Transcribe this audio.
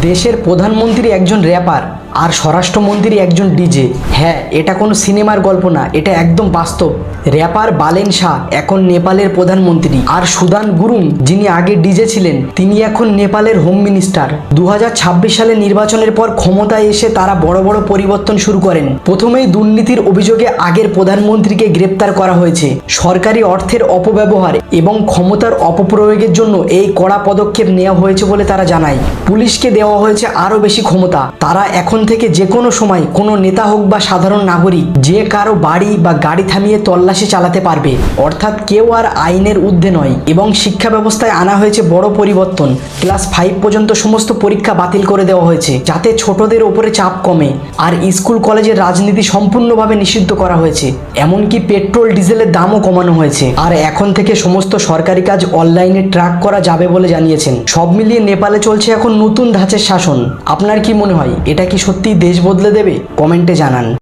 দেশের প্রধানমন্ত্রী একজন র্যাপার আর স্বরাষ্ট্রমন্ত্রী একজন ডিজে। হ্যাঁ, এটা কোনো সিনেমার গল্প না, এটা একদম বাস্তব। র্যাপার বালেন শাহ এখন নেপালের প্রধানমন্ত্রী, আর সুদান গুরুং যিনি আগে ডিজে ছিলেন তিনি এখন নেপালের হোম মিনিস্টার। 2026 সালে নির্বাচনের পর ক্ষমতায় এসে তারা বড় বড় পরিবর্তন শুরু করেন। প্রথমেই দুর্নীতির অভিযোগে আগের প্রধানমন্ত্রীকে গ্রেপ্তার করা হয়েছে। সরকারি অর্থের অপব্যবহার এবং ক্ষমতার অপপ্রয়োগের জন্য এই কড়া পদক্ষেপ নেওয়া হয়েছে বলে তারা জানায়। পুলিশকে দেওয়া হয়েছে আরও বেশি ক্ষমতা। তারা এখন থেকে যে কোনো সময় কোনো নেতা হোক বা সাধারণ নাগরিক যে কারো বাড়ি বা গাড়ি থামিয়ে তল্লাশি চালাতে পারবে। অর্থাৎ কেউ আর আইনের ঊর্ধ্বে নয়। এবং শিক্ষা ব্যবস্থায় আনা হয়েছে বড় পরিবর্তন। ক্লাস 5 পর্যন্ত সমস্ত পরীক্ষা বাতিল করে দেওয়া হয়েছে যাতে ছোটদের ওপরে চাপ কমে। আর স্কুল কলেজের রাজনীতি সম্পূর্ণভাবে নিষিদ্ধ করা হয়েছে। এমনকি পেট্রোল ডিজেলের দামও কমানো হয়েছে। আর এখন থেকে সমস্ত সরকারি কাজ অনলাইনে ট্র্যাক করা যাবে বলে জানিয়েছেন। সব মিলিয়ে নেপালে চলছে এখন নতুন ধাঁচের শাসন। আপনার কি মনে হয়, এটা কি সত্যি দেশ বদলে দেবে? কমেন্টে জানান।